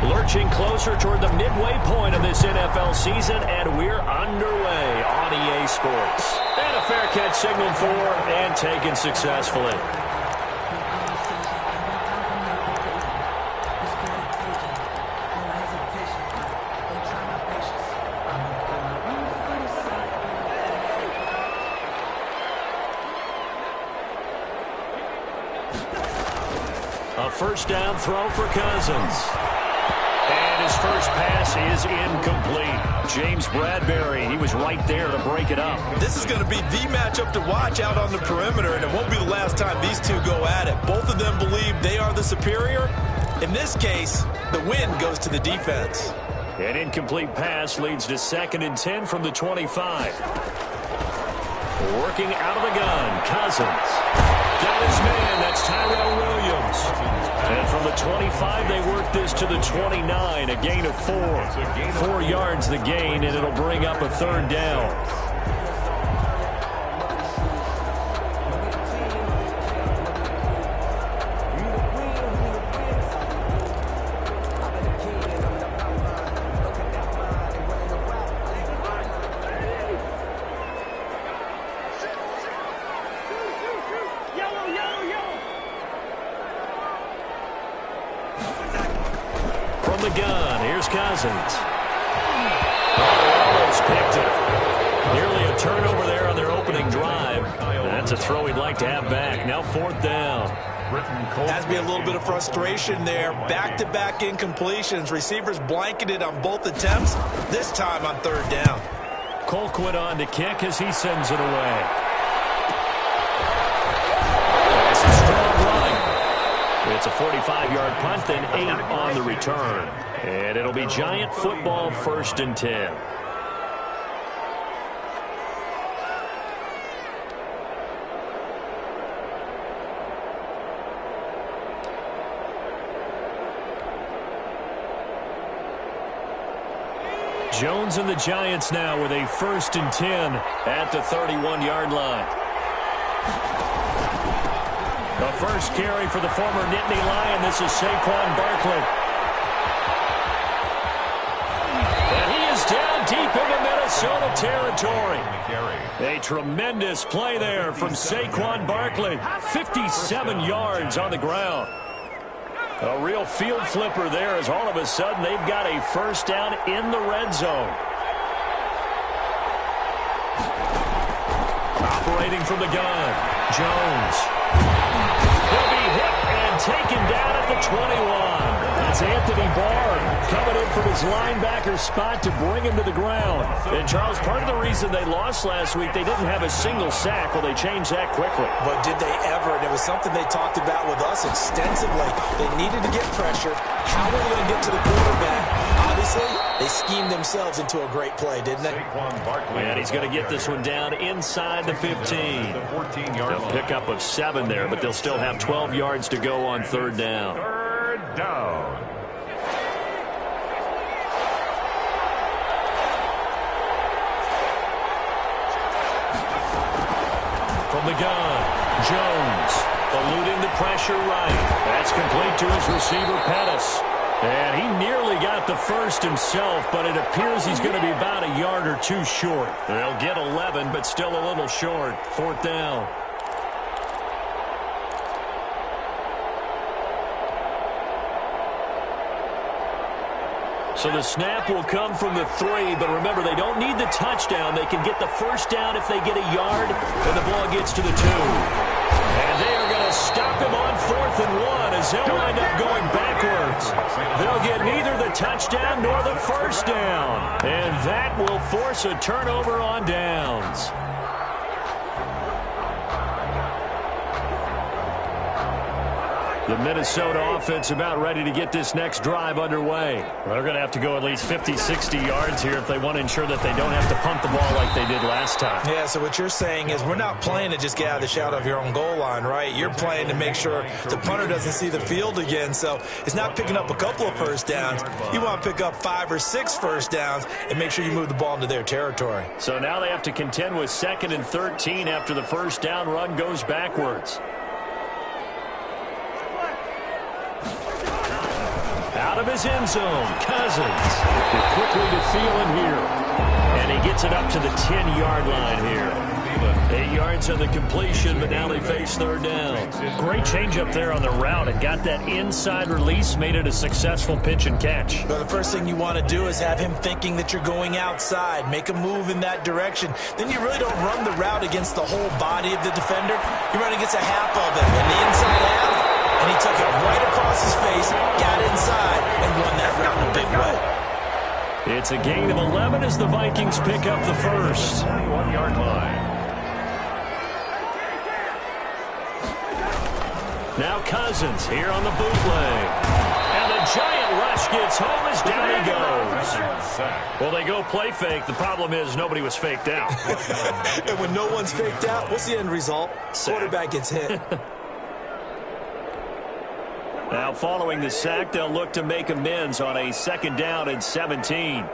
Lurching closer toward the midway point of this NFL season, and we're underway on EA Sports. And a fair catch signaled for and taken successfully. A first down throw for Cousins. And his first pass is incomplete. James Bradbury, he was right there to break it up. This is going to be the matchup to watch out on the perimeter, and it won't be the last time these two go at it. Both of them believe they are the superior. In this case, the win goes to the defense. An incomplete pass leads to 2nd and 10 from the 25. Working out of the gun, Cousins. Got his man, that's Tyrell Williams. And from the 25, they work this to the 29, a gain of 4. 4 yards the gain, and it'll bring up a 3rd down. The gun. Here's Cousins. Almost picked it. Nearly a turnover there on their opening drive. That's a throw he'd like to have back. Now 4th down. Has to be a little bit of frustration there. Back-to-back incompletions. Receivers blanketed on both attempts. This time on 3rd down. Colquitt on to kick as he sends it away. It's a 45-yard punt, then 8 on the return. And it'll be Giant football, 1st and 10. Jones and the Giants now with a 1st and 10 at the 31-yard line. The first carry for the former Nittany Lion. This is Saquon Barkley. And he is down deep into Minnesota territory. A tremendous play there from Saquon Barkley. 57 yards on the ground. A real field flipper there as all of a sudden they've got a 1st down in the red zone. Operating from the gun, Jones. He'll be hit and taken down at the 21. That's Anthony Barr coming in from his linebacker spot to bring him to the ground. And, Charles, part of the reason they lost last week, they didn't have a single sack. Well, they changed that quickly. But did they ever? And it was something they talked about with us extensively. They needed to get pressure. How are they going to get to the quarterback? Obviously, they schemed themselves into a great play, didn't they? And he's going to get this one down inside the 15. A pickup of 7 there, but they'll still have 12 yards to go on 3rd down. 3rd down. From the gun, Jones eluding the pressure right. That's complete to his receiver, Pettis. And he nearly got the first himself, but it appears he's going to be about a yard or 2 short. They'll get 11, but still a little short. 4th down. So the snap will come from the 3, but remember, they don't need the touchdown. They can get the 1st down if they get a yard, and the ball gets to the 2. And they are going to stop him on 4th and 1 as he'll wind up going backwards. They'll get neither the touchdown nor the 1st down. And that will force a turnover on downs. The Minnesota offense about ready to get this next drive underway. Well, they're going to have to go at least 50, 60 yards here if they want to ensure that they don't have to punt the ball like they did last time. Yeah, so what you're saying is we're not playing to just get out of the shadow of your own goal line, right? You're playing to make sure the punter doesn't see the field again. So it's not picking up a couple of 1st downs. You want to pick up 5 or 6 1st downs and make sure you move the ball into their territory. So now they have to contend with 2nd and 13 after the 1st down run goes backwards. Out of his end zone. Cousins quickly to Thielen here. And he gets it up to the 10-yard line here. 8 yards on the completion, but now they face third down. Great change up there on the route. It got that inside release, made it a successful pitch and catch. Well, the first thing you want to do is have him thinking that you're going outside. Make a move in that direction. Then you really don't run the route against the whole body of the defender. You run against a half of him, and the inside half, and he took it right across his face, got inside, and won that route in a big way. It's a gain of 11 as the Vikings pick up the first. 1-yard line. Now Cousins here on the bootleg. And the giant rush gets home as down he goes. Well, they go play fake. The problem is nobody was faked out. And when no one's faked out, what's the end result? Quarterback gets hit. Now following the sack, they'll look to make amends on a 2nd down and 17.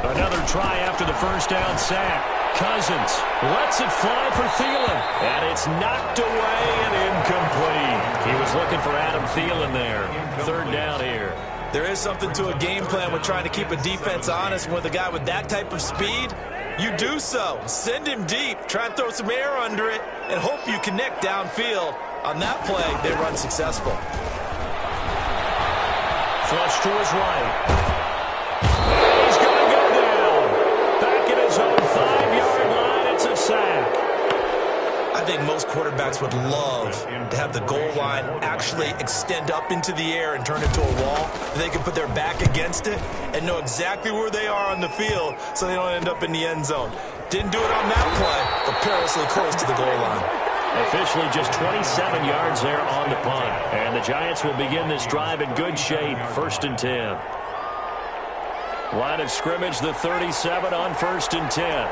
Another try after the first down sack. Cousins lets it fly for Thielen. And it's knocked away and incomplete. He was looking for Adam Thielen there. 3rd down here. There is something to a game plan with trying to keep a defense honest. With a guy with that type of speed, you do so. Send him deep. Try and throw some air under it and hope you connect downfield. On that play, they run successful. Flush to his right. He's going to go down. Back at his own 5-yard line. It's a sack. I think most quarterbacks would love to have the goal line actually extend up into the air and turn into a wall. They can put their back against it and know exactly where they are on the field so they don't end up in the end zone. Didn't do it on that play, but perilously close to the goal line. Officially just 27 yards there on the punt. And the Giants will begin this drive in good shape. 1st and 10. Line of scrimmage, the 37 on 1st and 10.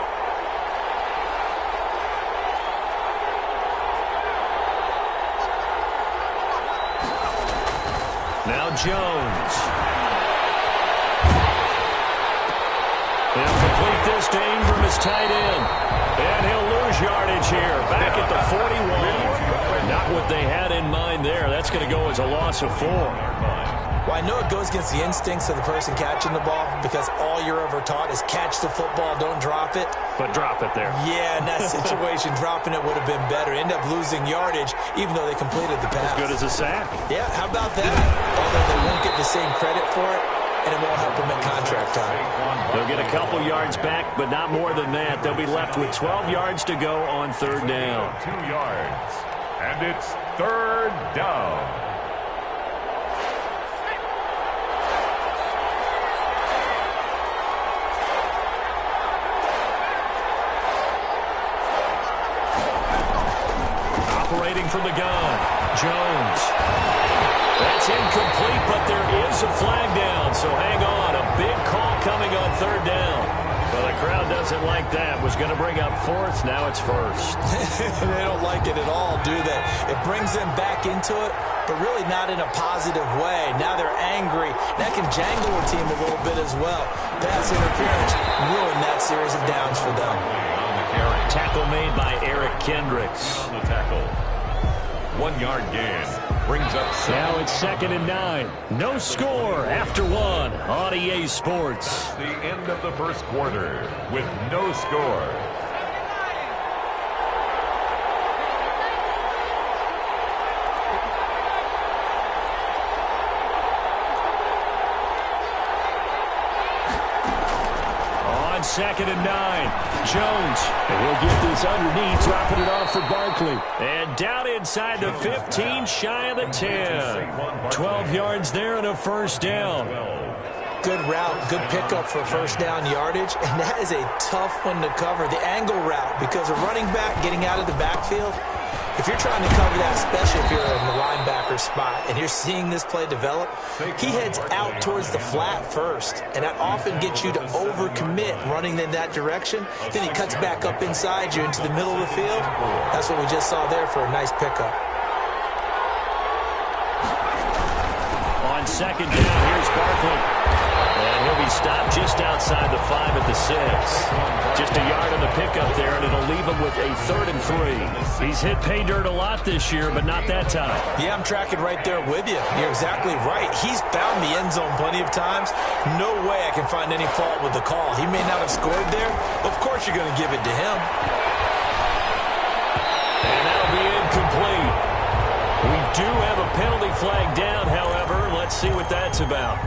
Now Jones. He'll complete this to Ingram as tight end. And he'll lose yardage here. Back at the 41. Not what they had in mind there. That's going to go as a loss of 4. Well, I know it goes against the instincts of the person catching the ball because all you're ever taught is catch the football, don't drop it. But drop it there. Yeah, in that situation, dropping it would have been better. End up losing yardage even though they completed the pass. As good as a sack. Yeah, how about that? Although they won't get the same credit for it, and it won't help them at contract time. They'll get a couple yards back, but not more than that. They'll be left with 12 yards to go on 3rd down. 2 yards. And it's 3rd down. Operating from the gun, Jones. That's incomplete, but there is a flag down, so hang on. A big call coming on 3rd down. Well, the crowd doesn't like that. Was going to bring up 4th, now it's 1st. They don't like it at all, do they? It brings them back into it, but really not in a positive way. Now they're angry. That can jangle the team a little bit as well. Pass interference ruined that series of downs for them. Tackle made by Eric Kendricks. On the tackle. 1-yard gain. Brings up 7. Now it's 2nd and 9. No score after 1 on EA Sports. The end of the first quarter with no score. On 2nd and 9. Jones, and he'll get this underneath, dropping it off for Barkley. And down inside the 15, shy of the 10. 12 yards there and a 1st down. Good route, good pickup for 1st down yardage, and that is a tough one to cover. The angle route, because a running back getting out of the backfield, if you're trying to cover that, especially if you're in the linebacker spot and you're seeing this play develop, he heads out towards the flat first, and that often gets you to overcommit running in that direction. Then he cuts back up inside you into the middle of the field. That's what we just saw there for a nice pickup. On 2nd down, here's Barkley. And he'll be stopped just outside the 5 at the 6. Just a yard on the pickup there, and it'll leave him with a 3rd and 3. He's hit pay dirt a lot this year, but not that time. Yeah, I'm tracking right there with you. You're exactly right. He's found the end zone plenty of times. No way I can find any fault with the call. He may not have scored there. Of course you're going to give it to him. And that'll be incomplete. We do have a penalty flag down, however. Let's see what that's about.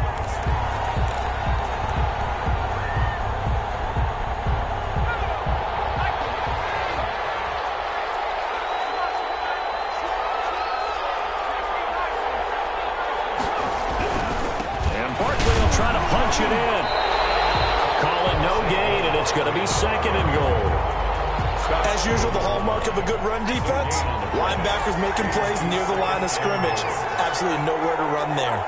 Try to punch it in. Call it no gain, and it's going to be 2nd and goal. As usual, the hallmark of a good run defense, linebackers making plays near the line of scrimmage. Absolutely nowhere to run there.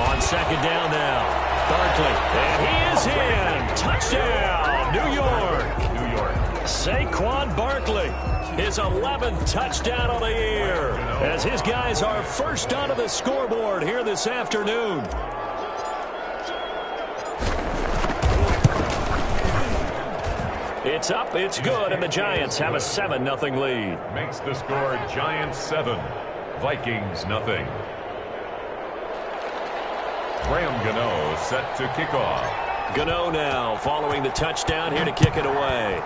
On 2nd down now, Barkley, and he is in. Touchdown, New York. Saquon Barkley, his 11th touchdown on the year, as his guys are first onto the scoreboard here this afternoon. It's up, it's good, and the Giants have a 7-0 lead. Makes the score Giants 7, Vikings 0. Graham Gano set to kick off. Gano now following the touchdown here to kick it away.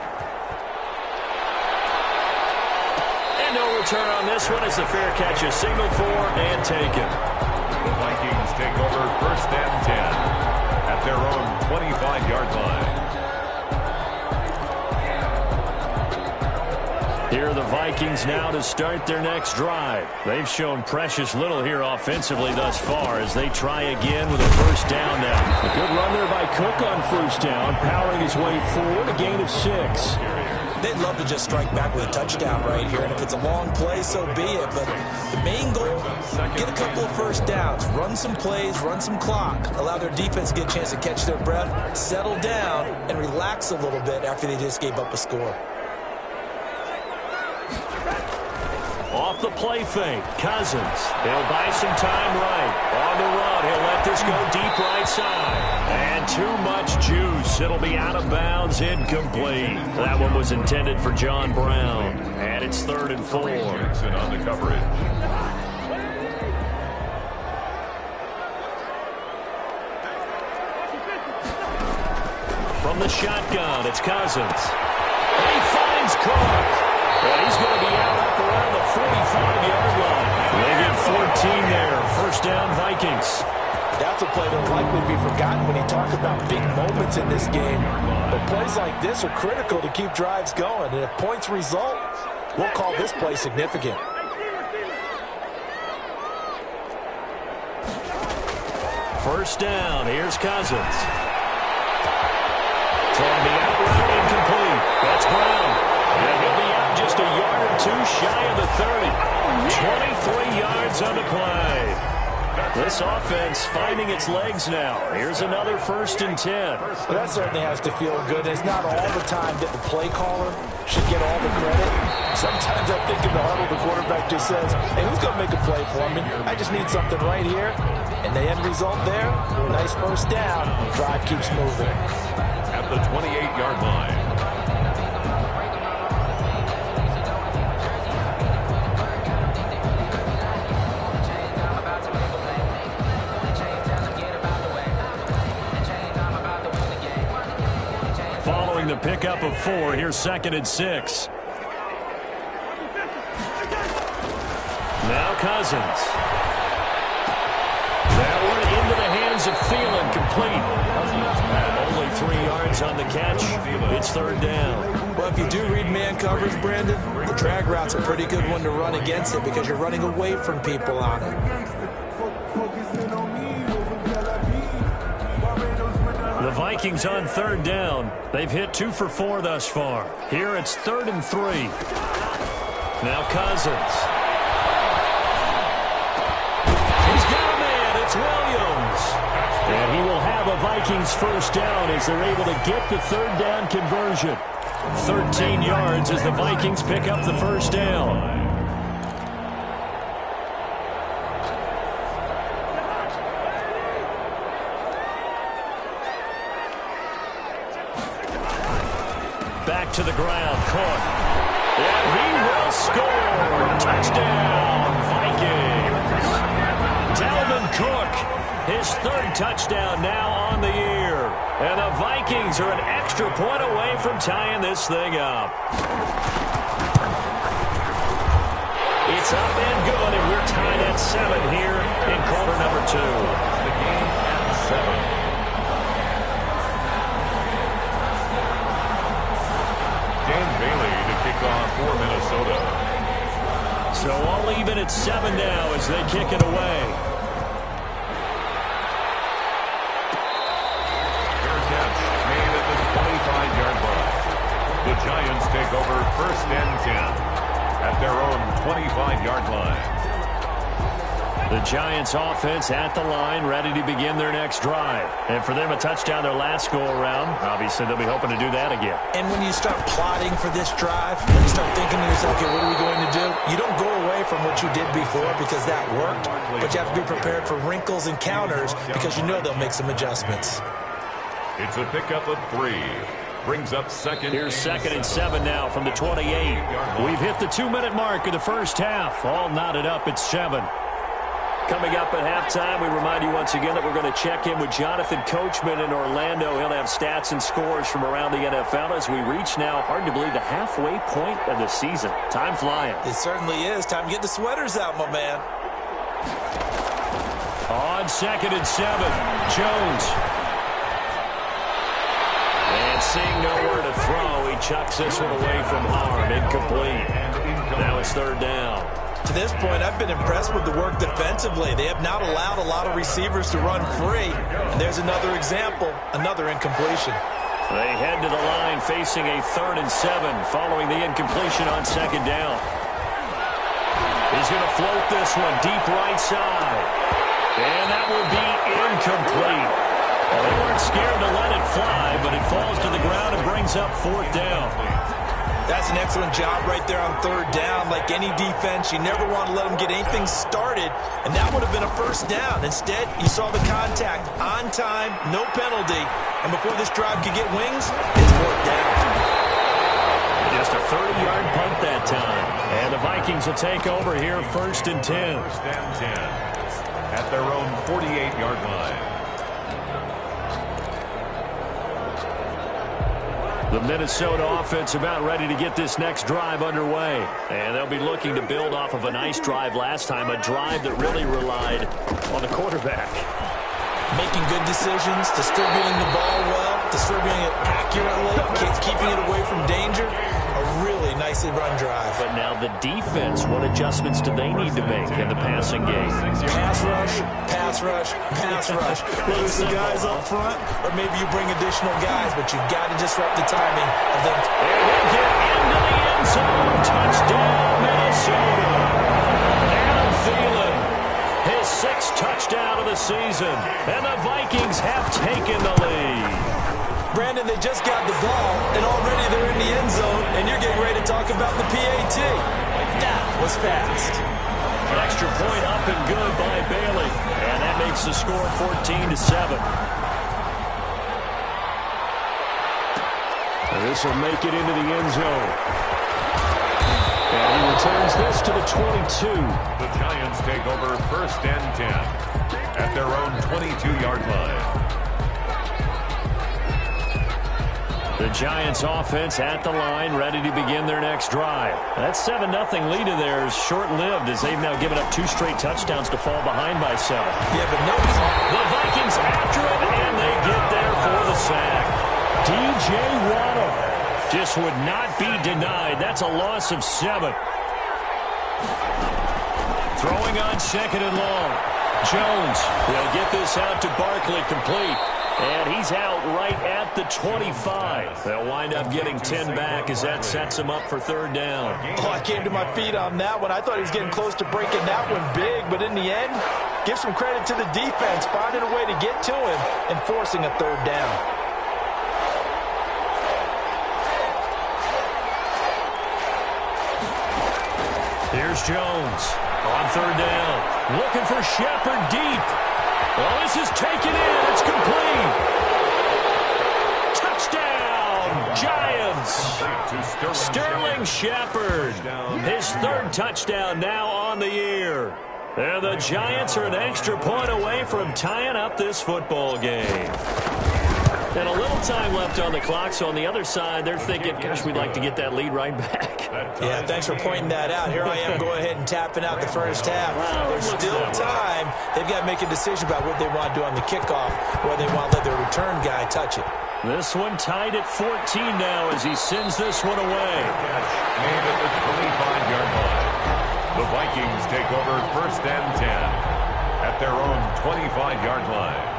No return on this one as the fair catch is signaled for and taken. The Vikings take over 1st and 10 at their own 25-yard line. Here are the Vikings now to start their next drive. They've shown precious little here offensively thus far as they try again with a 1st down now. A good run there by Cook on 1st down, powering his way forward, a gain of 6. They'd love to just strike back with a touchdown right here, and if it's a long play, so be it. But the main goal, get a couple of 1st downs, run some plays, run some clock, allow their defense to get a chance to catch their breath, settle down, and relax a little bit after they just gave up a score. Off the play fake, Cousins. He'll buy some time right. On the run, he'll let this go deep right side. And too much juice. It'll be out of bounds, incomplete. That one was intended for John Brown. And it's 3rd and 4. Jackson on the coverage. From the shotgun, it's Cousins. And he finds Cook. And he's going to be out up around the 45-yard line. They get 14 there. 1st down, Vikings. That's a play that'll likely be forgotten when you talk about big moments in this game. But plays like this are critical to keep drives going. And if points result, we'll call this play significant. First down, here's Cousins. From the out route, incomplete. That's Brown. And he'll be out just a yard or 2 shy of the 30. 23 yards on the play. This offense finding its legs now. Here's another 1st and 10. Well, that certainly has to feel good. It's not all the time that the play caller should get all the credit. Sometimes I think in the huddle, the quarterback just says, hey, who's going to make a play for me? I just need something right here. And the end result there, nice 1st down. Drive keeps moving. At the 28-yard line. The pickup of 4. Here's 2nd and 6. Now Cousins. That one into the hands of Thielen, complete. Only 3 yards on the catch. It's 3rd down. Well, if you do read man coverage, Brandon, the drag route's a pretty good one to run against it because you're running away from people on it. The Vikings on 3rd down. They've hit 2 for 4 thus far. Here it's 3rd and 3. Now Cousins. He's got a man. It's Williams. And he will have a Vikings 1st down as they're able to get the 3rd down conversion. 13 yards as the Vikings pick up the 1st down. to the ground. Cook. And he will score. Touchdown, Vikings. Dalvin Cook, his third touchdown now on the year. And the Vikings are an extra point away from tying this thing up. It's up and good, and we're tied at 7 here in quarter number 2. The game at 7. Dan Bailey to kick off for Minnesota. So all even at 7 now as they kick it away. Fair catch made at the 25-yard line. The Giants take over first and 10 at their own 25-yard line. The Giants offense at the line, ready to begin their next drive. And for them, a touchdown their last go-around. Obviously, they'll be hoping to do that again. And when you start plotting for this drive, when you start thinking to yourself, okay, what are we going to do? You don't go away from what you did before because that worked, but you have to be prepared for wrinkles and counters because you know they'll make some adjustments. It's a pickup of 3. Brings up second. Here's second and 7 now from the 28. We've hit the 2-minute mark of the first half. All knotted up at 7. Coming up at halftime, we remind you once again that we're going to check in with Jonathan Coachman in Orlando. He'll have stats and scores from around the NFL as we reach now, hard to believe, the halfway point of the season. Time flying. It certainly is. Time to get the sweaters out, my man. On second and 7, Jones. And seeing nowhere to throw, he chucks this one away from harm. Incomplete. Now it's third down. To this point, I've been impressed with the work defensively. They have not allowed a lot of receivers to run free. And there's another example, another incompletion. They head to the line facing a 3rd and 7 following the incompletion on second down. He's going to float this one deep right side. And that will be incomplete. Well, they weren't scared to let it fly, but it falls to the ground and brings up 4th down. That's an excellent job right there on 3rd down. Like any defense, you never want to let them get anything started, and that would have been a first down. Instead, you saw the contact on time, no penalty, and before this drive could get wings, it's 4th down. Just a 30-yard punt that time, and the Vikings will take over here 1st and 10. First and 10 at their own 48-yard line. The Minnesota offense about ready to get this next drive underway. And they'll be looking to build off of a nice drive last time, a drive that really relied on the quarterback. Making good decisions, distributing the ball well, distributing it accurately, keeping it away from danger. A really nicely run drive. But now the defense, what adjustments do they need to make in the passing game? Pass rush, pass rush, pass rush. Whether it's the guys up front or maybe you bring additional guys, but you've got to disrupt the timing of them. And they get into the end zone. Touchdown, Minnesota. Adam Thielen, his 6th touchdown of the season. And the Vikings have taken the lead. Brandon, they just got the ball, and already they're in the end zone, and you're getting ready to talk about the PAT. That was fast. An extra point up and good by Bailey. And that makes the score 14-7. This will make it into the end zone. And he returns this to the 22. The Giants take over first and 10 at their own 22-yard line. The Giants offense at the line, ready to begin their next drive. That 7-0 lead of theirs short-lived as they've now given up 2 straight touchdowns to fall behind by 7. Yeah, but notice the Vikings after it, and they get there for the sack. DJ Waddle just would not be denied. That's a loss of 7. Throwing on second and long. Jones will get this out to Barkley, complete. And he's out right at the 25. They'll wind up getting 10 back as that sets him up for 3rd down. Oh, I came to my feet on that one. I thought he was getting close to breaking that one big, but in the end, give some credit to the defense, finding a way to get to him and forcing a 3rd down. Here's Jones on 3rd down. Looking for Shepard deep. Well, this is taken in. It's complete. Touchdown, Giants. Shepard. Sterling Shepard. His third touchdown now on the year. And the Giants are an extra point away from tying up this football game. And a little time left on the clock, so on the other side, they're thinking, gosh, we'd like to get that lead right back. Yeah, thanks for pointing that out. Here I am going ahead and tapping out the first half. There's still time. They've got to make a decision about what they want to do on the kickoff, or they want to let their return guy touch it. This one tied at 14 now as he sends this one away. Made at the 25-yard line. The Vikings take over 1st and 10 at their own 25-yard line.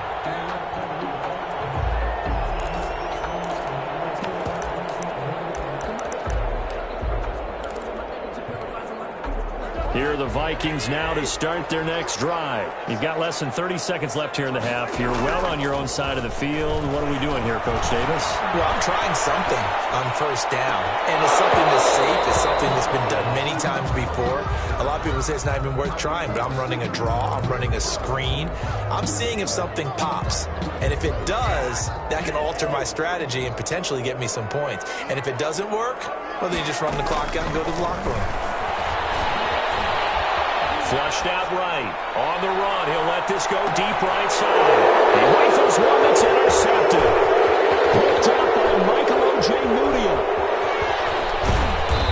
Here are the Vikings now to start their next drive. You've got less than 30 seconds left here in the half. You're well on your own side of the field. What are we doing here, Coach Davis? Well, I'm trying something on 1st down. And it's something that's safe. It's something that's been done many times before. A lot of people say it's not even worth trying, but I'm running a draw. I'm running a screen. I'm seeing if something pops. And if it does, that can alter my strategy and potentially get me some points. And if it doesn't work, well, then you just run the clock out and go to the locker room. Flushed out right. On the run. He'll let this go deep right side. He rifles one that's intercepted. Picked up by Michael O.J. Mudia.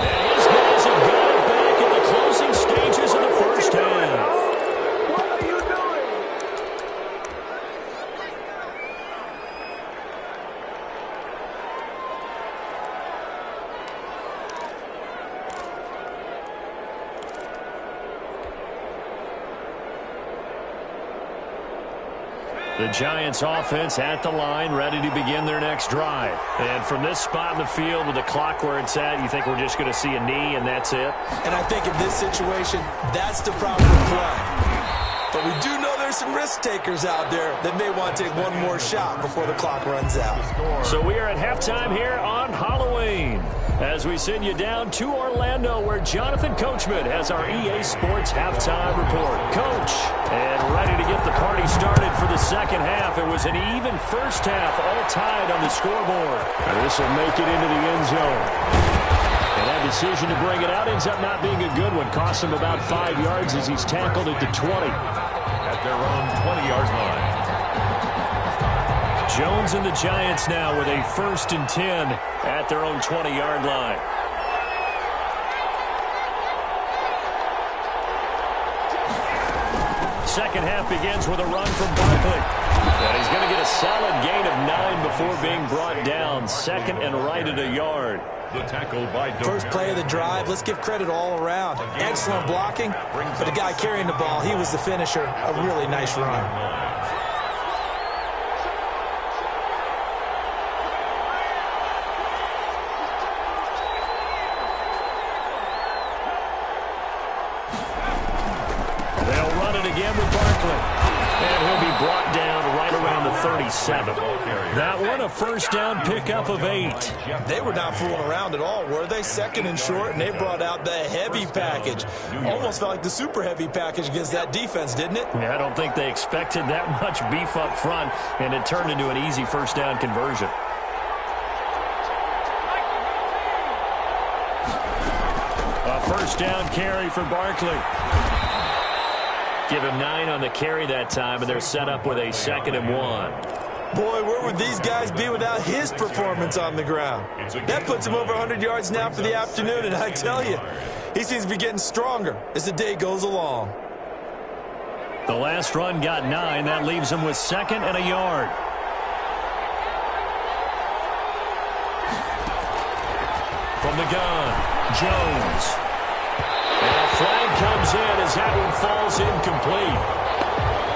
And his guys have got it back in the closing stages of the first half. What are you doing? The Giants offense at the line, ready to begin their next drive. And from this spot in the field with the clock where it's at, you think we're just going to see a knee and that's it? And I think in this situation, that's the proper play. But we do know there's some risk takers out there that may want to take one more shot before the clock runs out. So we are at halftime here on Halloween as we send you down to Orlando where Jonathan Coachman has our EA Sports halftime report. Coach, and ready to get the party started for the second half. It was an even first half, all tied on the scoreboard. This will make it into the end zone. And that decision to bring it out ends up not being a good one. Cost him about 5 yards as he's tackled at the 20. At their own 20-yard line. Jones and the Giants now with a 1st and 10 at their own 20-yard line. Second half begins with a run from Barkley. And he's going to get a solid gain of 9 before being brought down. 2nd and right at a yard. The tackle by First play of the drive, let's give credit all around. Excellent blocking, but the guy carrying the ball, he was the finisher. A really nice run. They'll run it again with Barkley. And he'll be brought down right around the 37. That one a first down pickup of 8. They were not fooling around at all, were they? 2nd and short, and they brought out the heavy package. Almost felt like the super heavy package against that defense, didn't it? Yeah, I don't think they expected that much beef up front, and it turned into an easy first down conversion. A first down carry for Barkley. Give him 9 on the carry that time, and they're set up with a 2nd and 1. Boy, where would these guys be without his performance on the ground? That puts him over 100 yards now for the afternoon, and I tell you, he seems to be getting stronger as the day goes along. The last run got 9. That leaves him with 2nd and a yard. From the gun, Jones. And a flag comes in as that one falls incomplete.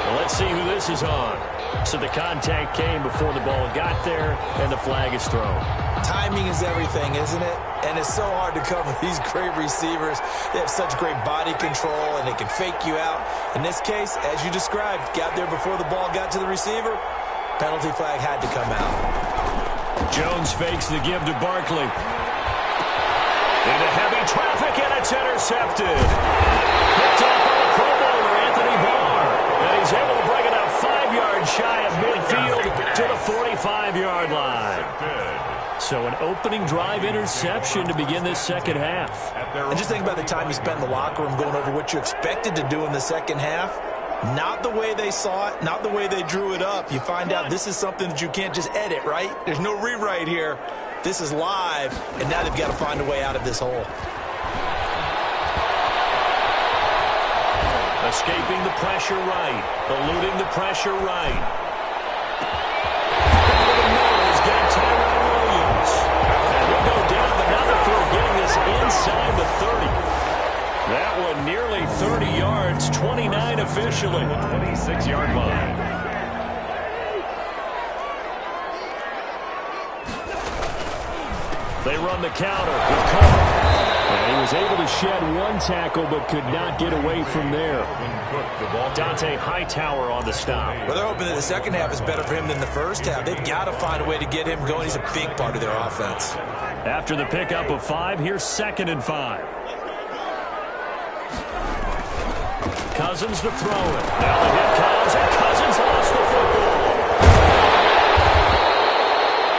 Well, let's see who this is on. So the contact came before the ball got there, and the flag is thrown. Timing is everything, isn't it? And it's so hard to cover these great receivers. They have such great body control, and they can fake you out. In this case, as you described, got there before the ball got to the receiver. Penalty flag had to come out. Jones fakes the give to Barkley. Into heavy traffic, and it's intercepted. Picked up by the Pro Bowler, Anthony Barr. And he's able to bring it out 5 yards shy of midfield to the 45-yard line. So an opening drive interception to begin this second half. And just think about the time you spent in the locker room going over what you expected to do in the second half. Not the way they saw it, not the way they drew it up. You find out this is something that you can't just edit, right? There's no rewrite here. This is live, and now they've got to find a way out of this hole. Escaping the pressure right. Eluding the pressure right. He's got Tyrone Williams. And he'll go down, but now the throw getting this inside the 30. That one nearly 30 yards, 29 officially. 26-yard line. They run the counter with Cole. And he was able to shed one tackle but could not get away from there. Dante Hightower on the stop. Well, they're hoping that the second half is better for him than the first half. They've got to find a way to get him going. He's a big part of their offense. After the pickup of 5, here's 2nd and 5. Cousins to throw it. Now the hit comes, and Cousins lost the football.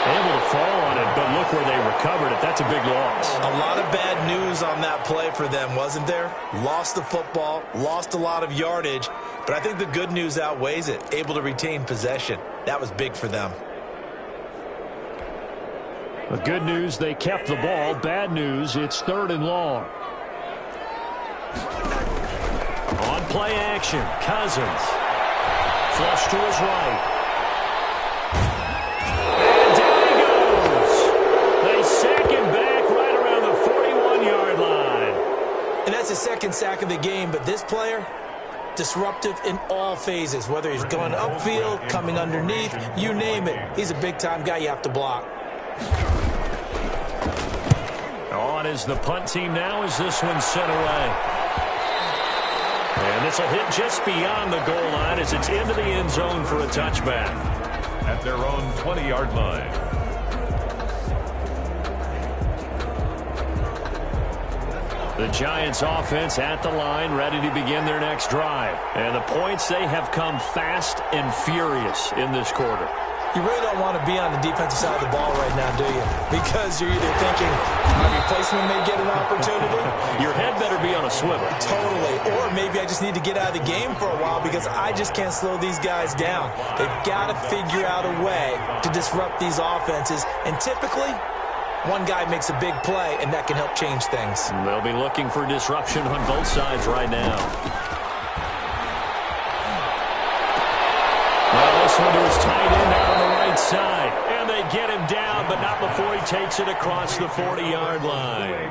Able to fall on it, but look where they recovered it. That's a big loss. A lot of bad news on that play for them, wasn't there? Lost the football, lost a lot of yardage, but I think the good news outweighs it. Able to retain possession. That was big for them. The good news, they kept the ball. Bad news, it's 3rd and long. On play action, Cousins. Flush to his right. And down he goes. They sack him back right around the 41-yard line. And that's his second sack of the game, but this player, disruptive in all phases, whether he's going upfield, coming underneath, you name it. He's a big-time guy you have to block. On is the punt team now as this one's sent away. And this will hit just beyond the goal line as it's into the end zone for a touchback. At their own 20-yard line. The Giants offense at the line, ready to begin their next drive. And the points, they have come fast and furious in this quarter. You really don't want to be on the defensive side of the ball right now, do you? Because you're either thinking my replacement may get an opportunity. Your head better be on a swivel. Totally. Or maybe I just need to get out of the game for a while because I just can't slow these guys down. They've got to figure out a way to disrupt these offenses. And typically, one guy makes a big play, and that can help change things. They'll be looking for disruption on both sides right now. Well, this one to his tight end out on the right side. And they get him down, but not before he takes it across the 40-yard line.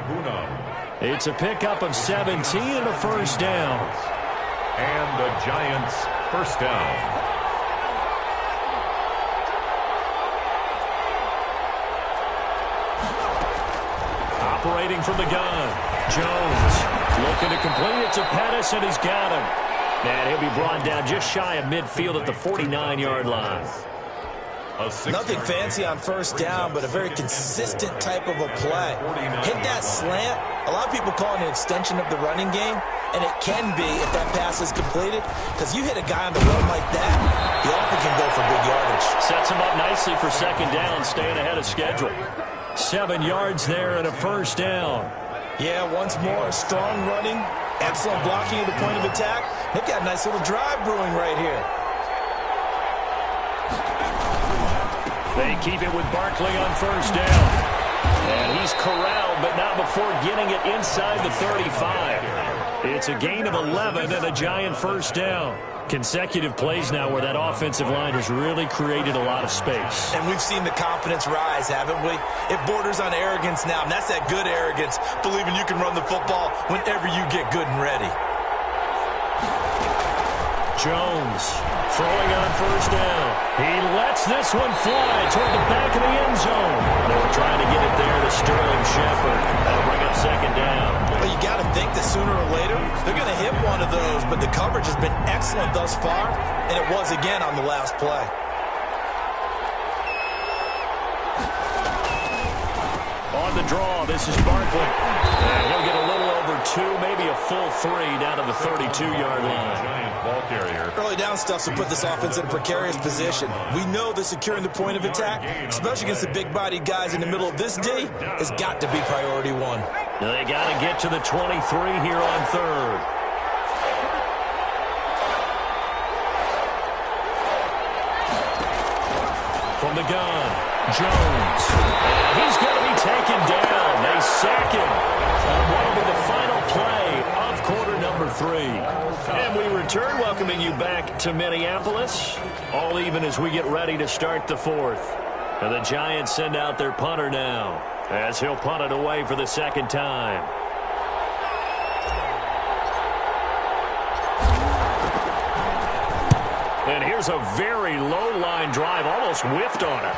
It's a pickup of 17 and a first down. And the Giants first down. Operating from the gun. Jones looking to complete it to Pettis, and he's got him. And he'll be brought down just shy of midfield at the 49-yard line. Nothing fancy on first down, but a very consistent type of a play. Hit that slant. A lot of people call it an extension of the running game, and it can be if that pass is completed, because you hit a guy on the run like that, he often can go for big yardage. Sets him up nicely for second down, staying ahead of schedule. 7 yards there and a first down. Yeah, once more, strong running, excellent blocking at the point of attack. They've got a nice little drive brewing right here. They keep it with Barkley on first down. And he's corralled, but not before getting it inside the 35. It's a gain of 11 and a Giant first down. Consecutive plays now where that offensive line has really created a lot of space. And we've seen the confidence rise, haven't we? It borders on arrogance now, and that's that good arrogance, believing you can run the football whenever you get good and ready. Jones throwing on first down. He lets this one fly toward the back of the end zone. They were trying to get it there to Sterling Shepard. That'll bring up second down. Well, you got to think that sooner or later they're going to hit one of those, but the coverage has been excellent thus far, and it was again on the last play. On the draw, this is Barkley. And he'll get a little over 2, maybe a full 3 down to the 32-yard line. Giant ball carrier. Early down stuff will put this offense in a precarious position. We know that securing the point of attack, especially against the big-bodied guys in the middle of this D, has got to be priority one. They got to get to the 23 here on 3rd. From the gun, Jones. And he's going to be taken down. They sack him. What will be the final play of quarter number 3. And we return, welcoming you back to Minneapolis. All even as we get ready to start the 4th. And the Giants send out their punter now, as he'll punt it away for the second time. And here's a very low-line drive, almost whiffed on it.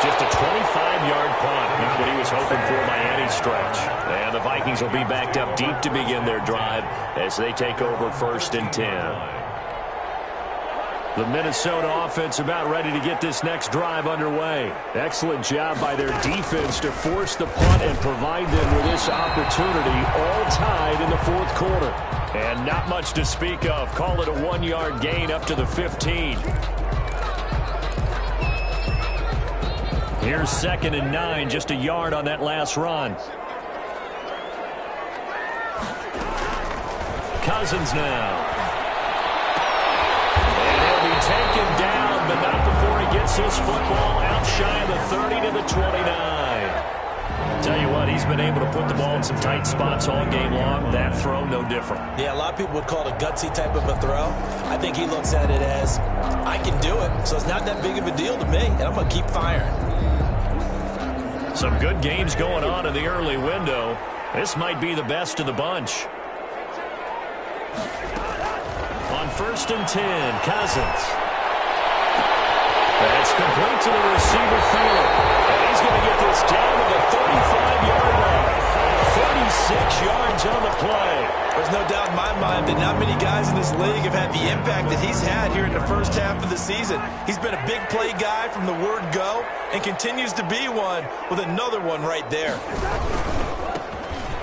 Just a 25-yard punt, not what he was hoping for by any stretch. And the Vikings will be backed up deep to begin their drive as they take over 1st and 10. The Minnesota offense about ready to get this next drive underway. Excellent job by their defense to force the punt and provide them with this opportunity, all tied in the 4th quarter. And not much to speak of. Call it a 1-yard gain up to the 15. Here's 2nd and 9, just a yard on that last run. Cousins now. Taken down, but not before he gets his football out shy of the 30 to the 29. Tell you what, he's been able to put the ball in some tight spots all game long. That throw, no different. Yeah, a lot of people would call it a gutsy type of a throw. I think he looks at it as, I can do it, so it's not that big of a deal to me, and I'm going to keep firing. Some good games going on in the early window. This might be the best of the bunch. On 1st and 10, Cousins. That's complete to the receiver field. And he's going to get this down to the 35-yard line. 36 yards on the play. There's no doubt in my mind that not many guys in this league have had the impact that he's had here in the first half of the season. He's been a big play guy from the word go and continues to be one with another one right there.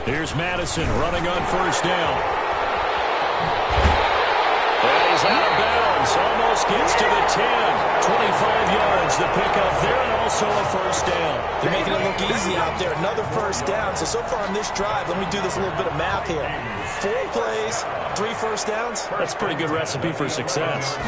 Here's Madison running on 1st down. He's out of bounds, almost gets to the 10. 25 yards, the pickup there, and also a 1st down. They're making it look easy out there. Another 1st down. So far on this drive, let me do this little bit of math here. 4 plays, 3 1st downs. That's a pretty good recipe for success.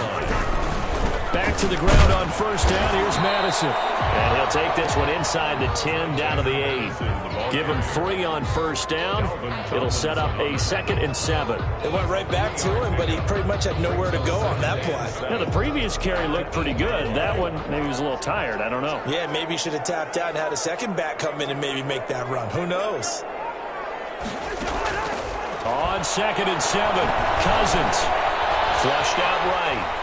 Back to the ground on 1st down. Here's Madison. And he'll take this one inside the 10 down to the 8. Give him 3 on 1st down. It'll set up a 2nd and 7. It went right back to him, but he pretty much had nowhere to go on that play. Now, the previous carry looked pretty good. That one, maybe he was a little tired. I don't know. Yeah, maybe he should have tapped out and had a second back come in and maybe make that run. Who knows? On 2nd and 7, Cousins. Flushed out right.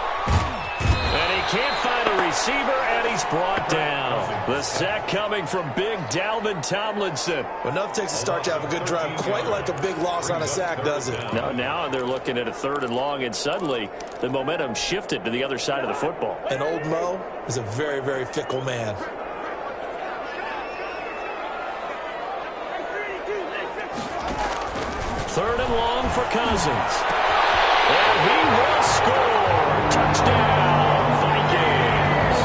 And he can't find a receiver, and he's brought down. The sack coming from big Dalvin Tomlinson. Well, enough takes a start to have a good drive. Quite like a big loss on a sack, does it? No, now they're looking at a 3rd and long, and suddenly the momentum shifted to the other side of the football. And old Mo is a very, very fickle man. Third and long for Cousins. And he will score. Touchdown, Vikings.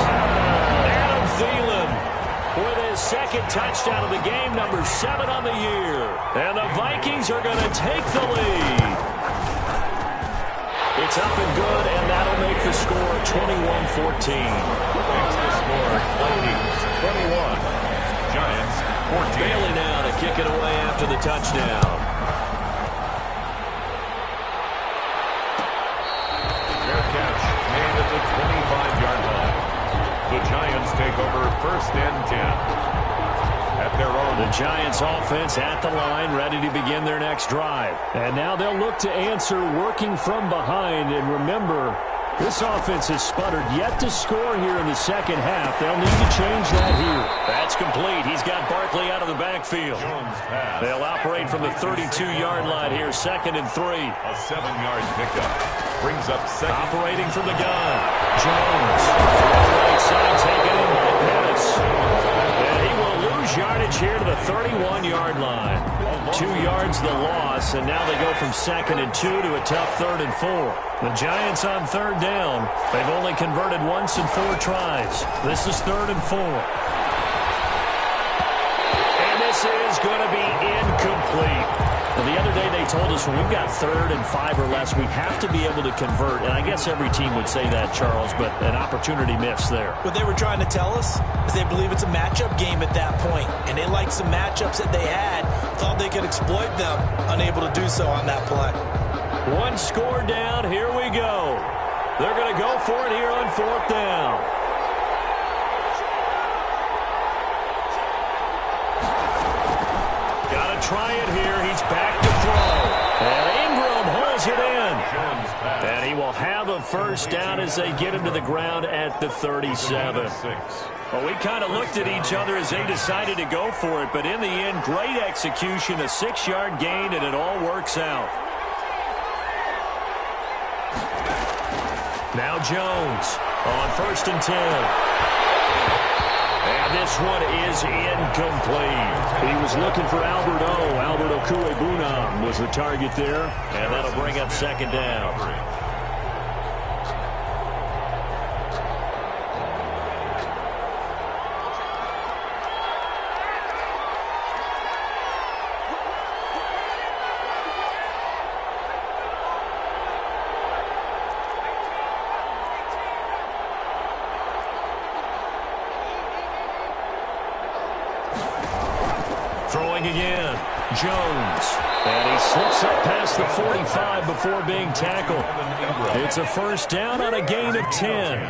Adam Thielen with his 2nd touchdown of the game, number 7 on the year. And the Vikings are going to take the lead. It's up and good, and that'll make the score 21-14. Makes the score Vikings 21. Giants 14. Bailey now to kick it away after the touchdown. At the 25-yard line. The Giants take over 1st and 10. At their own. The Giants offense at the line, ready to begin their next drive. And now they'll look to answer working from behind. And remember, this offense has sputtered yet to score here in the 2nd half. They'll need to change that here. That's complete. He's got Barkley out of the backfield. They'll operate from the 32-yard line here, 2nd and 3. A 7-yard pickup. Brings up 2nd. Operating from the gun. Jones. Right side taken in by Pettis. And he will lose lose yardage here to the 31-yard line. 2 yards the loss, and now they go from 2nd and 2 to a tough 3rd and 4. The Giants on 3rd down. They've only converted once in 4 tries. This is 3rd and 4. And this is going to be incomplete. Well, the other day they told us when we've got 3rd and 5 or less, we have to be able to convert. And I guess every team would say that, Charles, but an opportunity missed there. What they were trying to tell us is they believe it's a matchup game at that point, and they liked some matchups that they had, thought they could exploit them, unable to do so on that play. 1 score down. Here we go. They're going to go for it here on 4th down. Got to try it here. He's back to throw. And Ingram holds it in. And he will have a 1st down as they get him to the ground at the 37. Well, we kind of looked at each other as they decided to go for it, but in the end, great execution, a 6-yard gain, and it all works out. Now Jones on 1st and 10. And this one is incomplete. He was looking for Albert Okuebunam was the target there, and that'll bring up 2nd down. Throwing again, Jones. And he slips up past the 45 before being tackled. It's a 1st down on a gain of 10.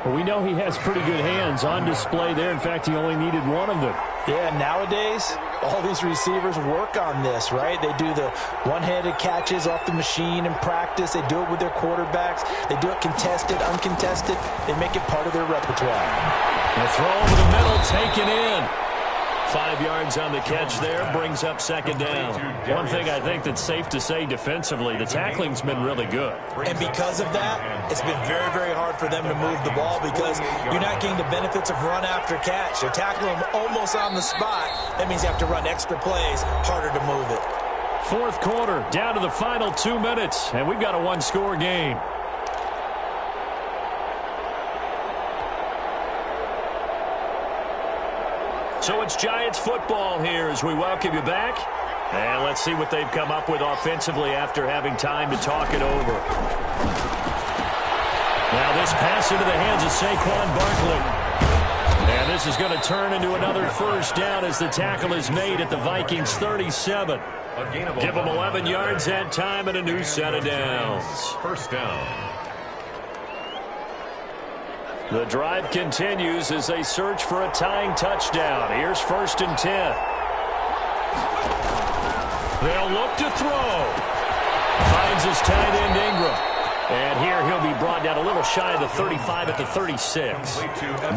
Well, we know he has pretty good hands on display there. In fact, he only needed 1 of them. Yeah, nowadays, all these receivers work on this, right? They do the one-handed catches off the machine in practice. They do it with their quarterbacks. They do it contested, uncontested. They make it part of their repertoire. The throw over the middle, taken in. 5 yards on the catch there, brings up 2nd down. One thing I think that's safe to say defensively, the tackling's been really good. And because of that, it's been very, very hard for them to move the ball because you're not getting the benefits of run after catch. They're tackling them almost on the spot. That means you have to run extra plays, harder to move it. 4th quarter, down to the final 2 minutes, and we've got a 1-score game. So it's Giants football here as we welcome you back. And let's see what they've come up with offensively after having time to talk it over. Now this pass into the hands of Saquon Barkley. And this is going to turn into another 1st down as the tackle is made at the Vikings 37. Give them 11 yards that time and a new set of downs. 1st down. The drive continues as they search for a tying touchdown. Here's 1st and 10. They'll look to throw. Finds his tight end Ingram. And here he'll be brought down a little shy of the 35 at the 36.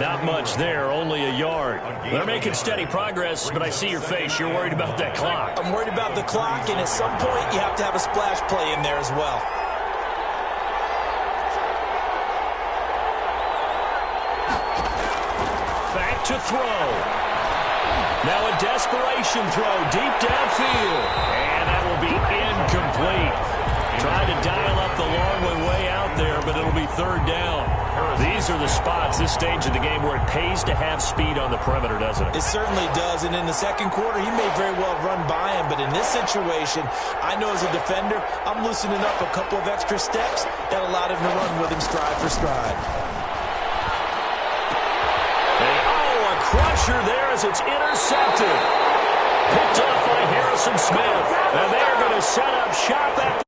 Not much there, only a yard. They're making steady progress, but I see your face. You're worried about that clock. I'm worried about the clock, and at some point you have to have a splash play in there as well. To throw. Now a desperation throw deep downfield. And that will be incomplete. Trying to dial up the long way out there, but it'll be 3rd down. These are the spots, this stage of the game, where it pays to have speed on the perimeter, doesn't it? It certainly does, and in the 2nd quarter, he may very well run by him, but in this situation, I know as a defender, I'm loosening up a couple of extra steps that allowed him to run with him stride for stride. Crusher there as it's intercepted. Picked off by Harrison Smith. And they're going to set up shop at